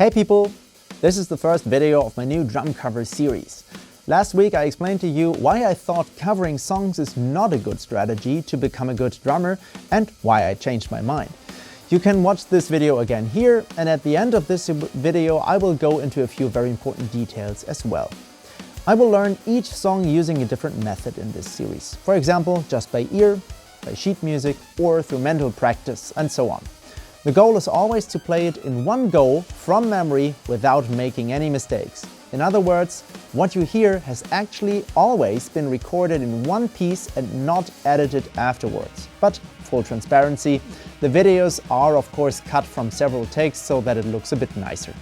Hey people! This is the first video of my new drum cover series. Last week I explained to you why I thought covering songs is not a good strategy to become a good drummer and why I changed my mind. You can watch this video again here, and at the end of this video I will go into a few very important details as well. I will learn each song using a different method in this series. For example, just by ear, by sheet music or through mental practice and so on. The goal is always to play it in one go from memory without making any mistakes. In other words, what you hear has actually always been recorded in one piece and not edited afterwards. But full transparency, the videos are of course cut from several takes so that it looks a bit nicer.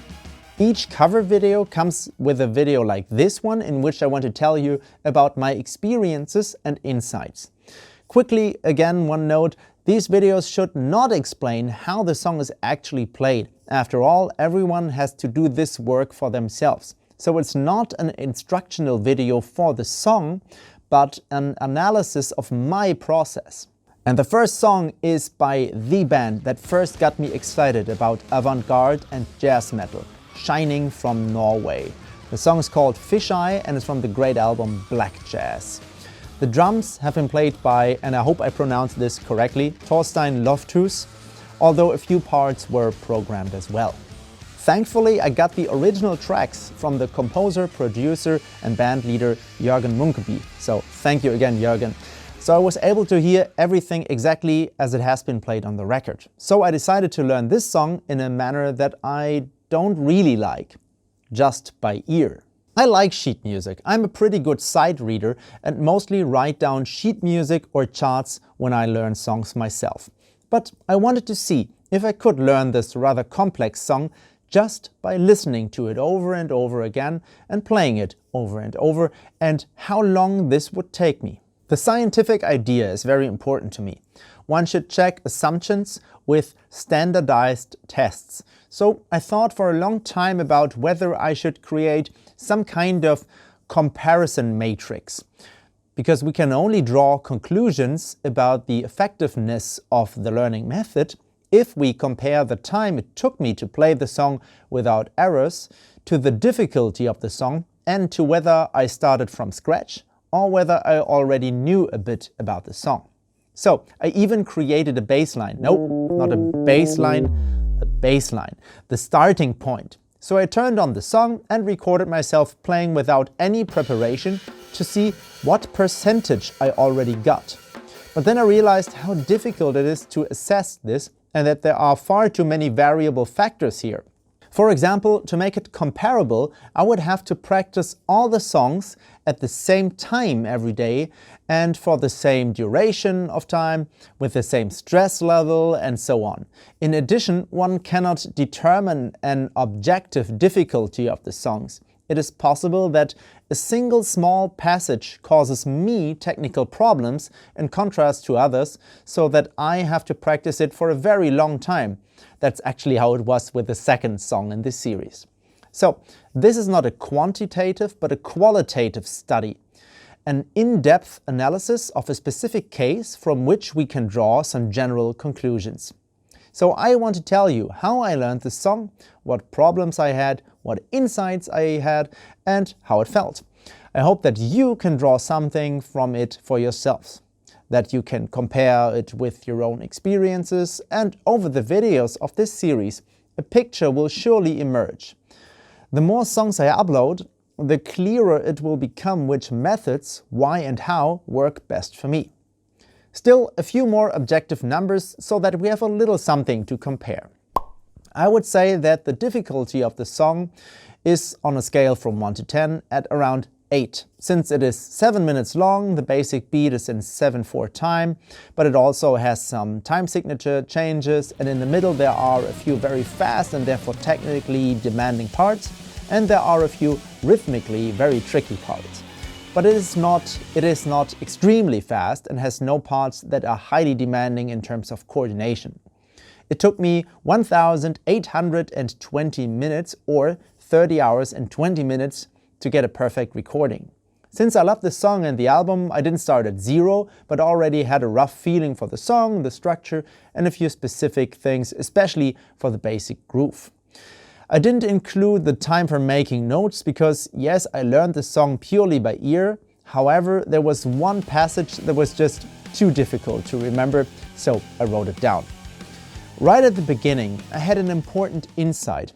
Each cover video comes with a video like this one in which I want to tell you about my experiences and insights. Quickly, again, one note. These videos should not explain how the song is actually played. After all, everyone has to do this work for themselves. So it's not an instructional video for the song, but an analysis of my process. And the first song is by the band that first got me excited about avant-garde and jazz metal, Shining from Norway. The song is called Fisheye and is from the great album Blackjazz. The drums have been played by, and I hope I pronounced this correctly, Thorstein Lofthus, although a few parts were programmed as well. Thankfully, I got the original tracks from the composer, producer and band leader Jørgen Munkeby. So thank you again, Jørgen. So I was able to hear everything exactly as it has been played on the record. So I decided to learn this song in a manner that I don't really like, just by ear. I like sheet music. I'm a pretty good sight reader and mostly write down sheet music or charts when I learn songs myself. But I wanted to see if I could learn this rather complex song just by listening to it over and over again and playing it over and over, and how long this would take me. The scientific idea is very important to me. One should check assumptions with standardized tests. So I thought for a long time about whether I should create some kind of comparison matrix. Because we can only draw conclusions about the effectiveness of the learning method if we compare the time it took me to play the song without errors to the difficulty of the song and to whether I started from scratch or whether I already knew a bit about the song. So I even created a baseline. No, not a baseline, the starting point. So I turned on the song and recorded myself playing without any preparation to see what percentage I already got. But then I realized how difficult it is to assess this and that there are far too many variable factors here. For example, to make it comparable, I would have to practice all the songs at the same time every day and for the same duration of time, with the same stress level and so on. In addition, one cannot determine an objective difficulty of the songs. It is possible that a single small passage causes me technical problems in contrast to others, so that I have to practice it for a very long time. That's actually how it was with the second song in this series. So this is not a quantitative but a qualitative study, an in-depth analysis of a specific case from which we can draw some general conclusions. So I want to tell you how I learned this song, what problems I had, what insights I had and how it felt. I hope that you can draw something from it for yourselves, that you can compare it with your own experiences, and over the videos of this series a picture will surely emerge. The more songs I upload, the clearer it will become which methods, why and how work best for me. Still, a few more objective numbers so that we have a little something to compare. I would say that the difficulty of the song is on a scale from 1 to 10 at around 8. Since it is 7 minutes long, the basic beat is in 7/4 time, but it also has some time signature changes, and in the middle there are a few very fast and therefore technically demanding parts, and there are a few rhythmically very tricky parts. But it is not extremely fast and has no parts that are highly demanding in terms of coordination. It took me 1,820 minutes or 30 hours and 20 minutes to get a perfect recording. Since I love the song and the album, I didn't start at zero, but already had a rough feeling for the song, the structure and a few specific things, especially for the basic groove. I didn't include the time for making notes because, yes, I learned the song purely by ear. However, there was one passage that was just too difficult to remember, so I wrote it down. Right at the beginning, I had an important insight.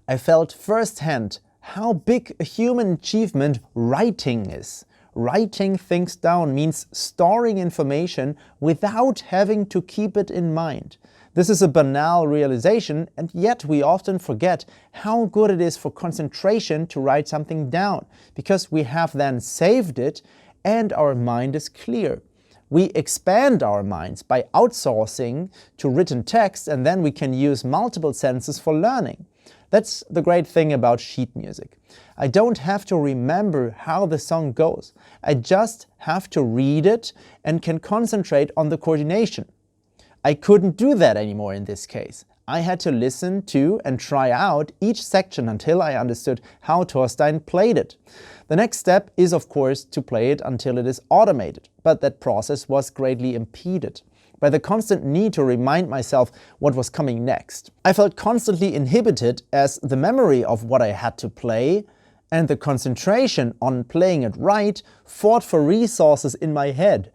I felt firsthand how big a human achievement writing is. Writing things down means storing information without having to keep it in mind. This is a banal realization, and yet we often forget how good it is for concentration to write something down, because we have then saved it and our mind is clear. We expand our minds by outsourcing to written text, and then we can use multiple senses for learning. That's the great thing about sheet music. I don't have to remember how the song goes. I just have to read it and can concentrate on the coordination. I couldn't do that anymore in this case. I had to listen to and try out each section until I understood how Thorstein played it. The next step is, of course, to play it until it is automated, but that process was greatly impeded by the constant need to remind myself what was coming next. I felt constantly inhibited as the memory of what I had to play and the concentration on playing it right fought for resources in my head.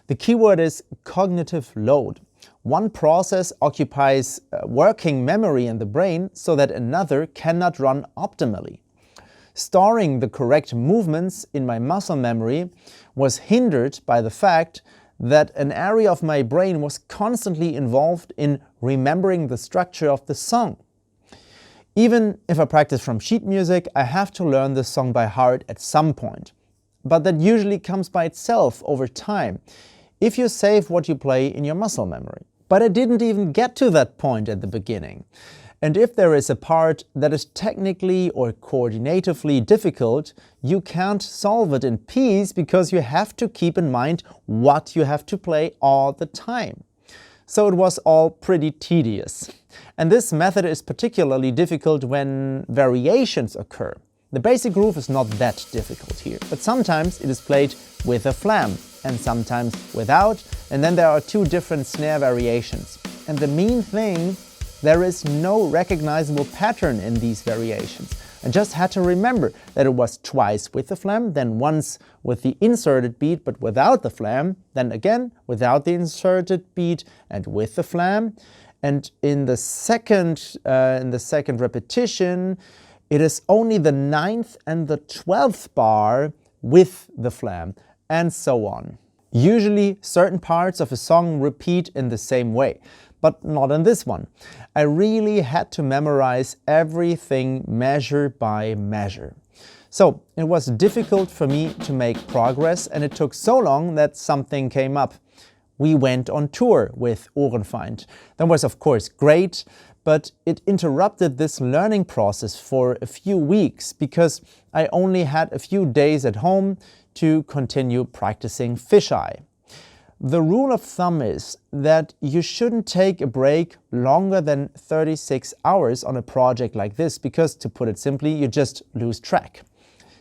The keyword is cognitive load. One process occupies working memory in the brain so that another cannot run optimally. Storing the correct movements in my muscle memory was hindered by the fact that an area of my brain was constantly involved in remembering the structure of the song. Even if I practice from sheet music, I have to learn the song by heart at some point. But that usually comes by itself over time, if you save what you play in your muscle memory. But I didn't even get to that point at the beginning. And if there is a part that is technically or coordinatively difficult, you can't solve it in peace because you have to keep in mind what you have to play all the time. So it was all pretty tedious. And this method is particularly difficult when variations occur. The basic groove is not that difficult here, but sometimes it is played with a flam and sometimes without, and then there are two different snare variations. And the main thing, there is no recognizable pattern in these variations. I just had to remember that it was twice with the flam, then once with the inserted beat but without the flam, then again without the inserted beat and with the flam. And in the second repetition, it is only the 9th and the 12th bar with the flam, and so on. Usually certain parts of a song repeat in the same way, but not in this one. I really had to memorize everything measure by measure. So it was difficult for me to make progress, and it took so long that something came up. We went on tour with Ohrenfeind. That was of course great, but it interrupted this learning process for a few weeks because I only had a few days at home to continue practicing Fisheye. The rule of thumb is that you shouldn't take a break longer than 36 hours on a project like this because, to put it simply, you just lose track.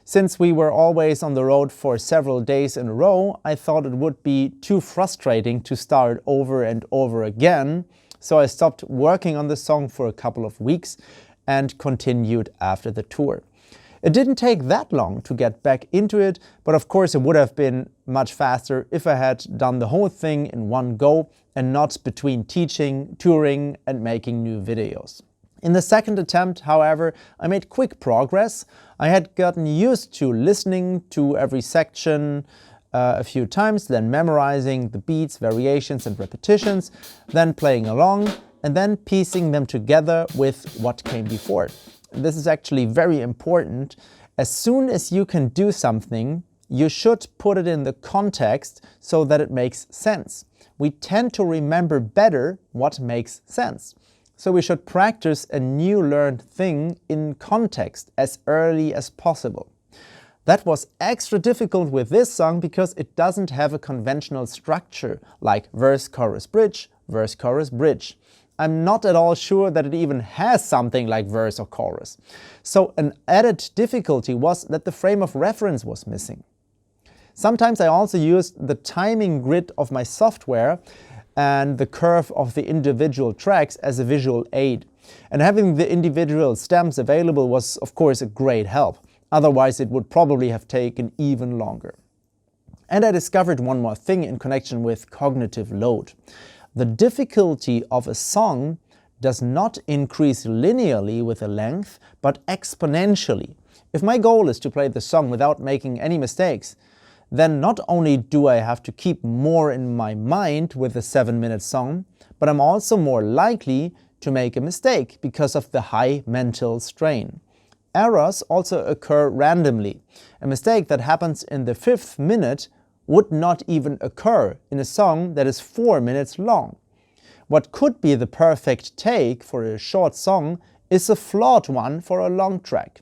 Since we were always on the road for several days in a row, I thought it would be too frustrating to start over and over again, so I stopped working on the song for a couple of weeks and continued after the tour. It didn't take that long to get back into it, but of course it would have been much faster if I had done the whole thing in one go and not between teaching, touring and making new videos. In the second attempt, however, I made quick progress. I had gotten used to listening to every section a few times, then memorizing the beats, variations and repetitions, then playing along and then piecing them together with what came before. This is actually very important. As soon as you can do something, you should put it in the context so that it makes sense. We tend to remember better what makes sense. So we should practice a new learned thing in context as early as possible. That was extra difficult with this song because it doesn't have a conventional structure like verse, chorus, bridge, verse, chorus, bridge. I'm not at all sure that it even has something like verse or chorus. So an added difficulty was that the frame of reference was missing. Sometimes I also used the timing grid of my software and the curve of the individual tracks as a visual aid. And having the individual stems available was of course a great help. Otherwise it would probably have taken even longer. And I discovered one more thing in connection with cognitive load. The difficulty of a song does not increase linearly with the length, but exponentially. If my goal is to play the song without making any mistakes, then not only do I have to keep more in my mind with a 7-minute song, but I'm also more likely to make a mistake because of the high mental strain. Errors also occur randomly. A mistake that happens in the 5th minute would not even occur in a song that is 4 minutes long. What could be the perfect take for a short song is a flawed one for a long track.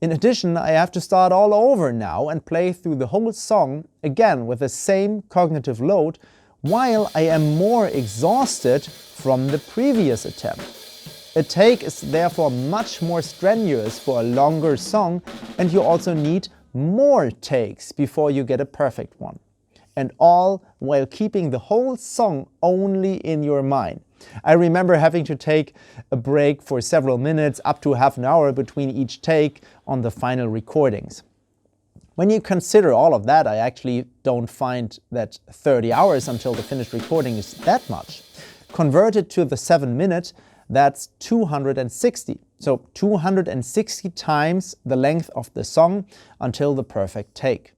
In addition, I have to start all over now and play through the whole song again with the same cognitive load, while I am more exhausted from the previous attempt. A take is therefore much more strenuous for a longer song, and you also need more takes before you get a perfect one. And all while keeping the whole song only in your mind. I remember having to take a break for several minutes, up to half an hour between each take on the final recordings. When you consider all of that, I actually don't find that 30 hours until the finished recording is that much. Converted to the 7-minute, that's 260. So 260 times the length of the song until the perfect take.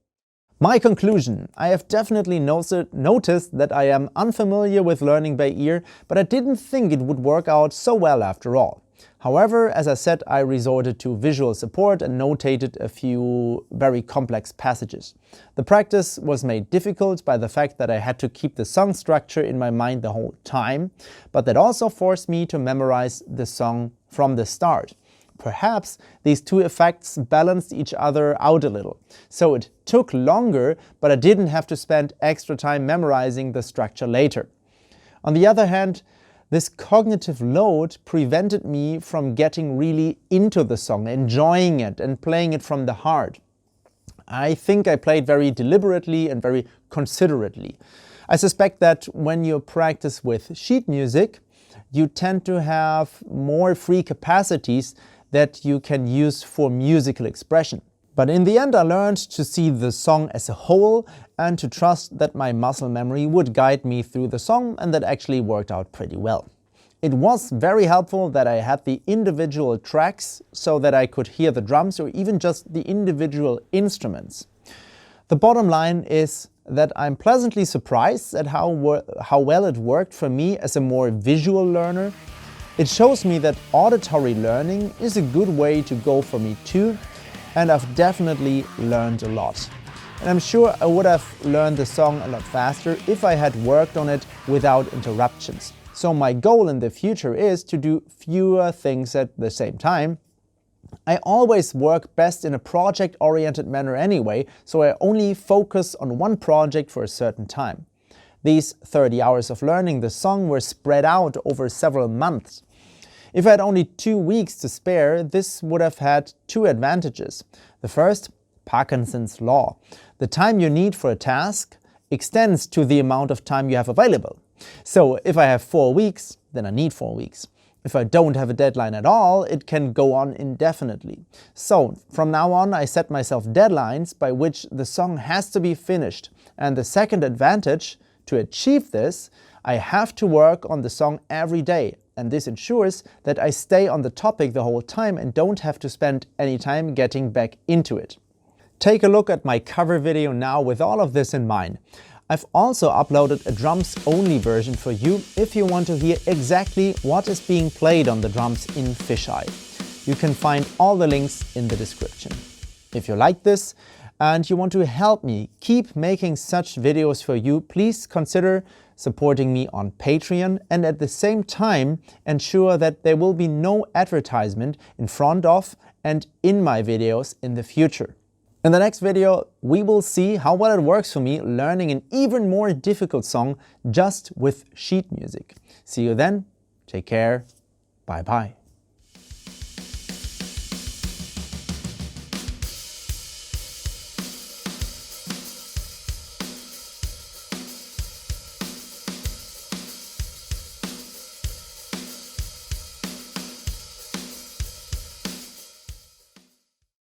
My conclusion: I have definitely noticed that I am unfamiliar with learning by ear, but I didn't think it would work out so well after all. However, as I said, I resorted to visual support and notated a few very complex passages. The practice was made difficult by the fact that I had to keep the song structure in my mind the whole time, but that also forced me to memorize the song from the start. Perhaps these two effects balanced each other out a little. So it took longer, but I didn't have to spend extra time memorizing the structure later. On the other hand, this cognitive load prevented me from getting really into the song, enjoying it and playing it from the heart. I think I played very deliberately and very considerately. I suspect that when you practice with sheet music, you tend to have more free capacities that you can use for musical expression. But in the end I learned to see the song as a whole and to trust that my muscle memory would guide me through the song, and that actually worked out pretty well. It was very helpful that I had the individual tracks so that I could hear the drums or even just the individual instruments. The bottom line is that I'm pleasantly surprised at how well it worked for me as a more visual learner. It shows me that auditory learning is a good way to go for me too, and I've definitely learned a lot. And I'm sure I would have learned the song a lot faster if I had worked on it without interruptions. So my goal in the future is to do fewer things at the same time. I always work best in a project-oriented manner anyway, so I only focus on one project for a certain time. These 30 hours of learning the song were spread out over several months. If I had only 2 weeks to spare, this would have had two advantages. The first, Parkinson's law. The time you need for a task extends to the amount of time you have available. So if I have 4 weeks, then I need 4 weeks. If I don't have a deadline at all, it can go on indefinitely. So from now on I set myself deadlines by which the song has to be finished. And the second advantage, to achieve this, I have to work on the song every day, and this ensures that I stay on the topic the whole time and don't have to spend any time getting back into it. Take a look at my cover video now with all of this in mind. I've also uploaded a drums-only version for you if you want to hear exactly what is being played on the drums in Fisheye. You can find all the links in the description. If you like this and you want to help me keep making such videos for you, please consider supporting me on Patreon, and at the same time ensure that there will be no advertisement in front of and in my videos in the future. In the next video, we will see how well it works for me learning an even more difficult song just with sheet music. See you then, take care, bye bye.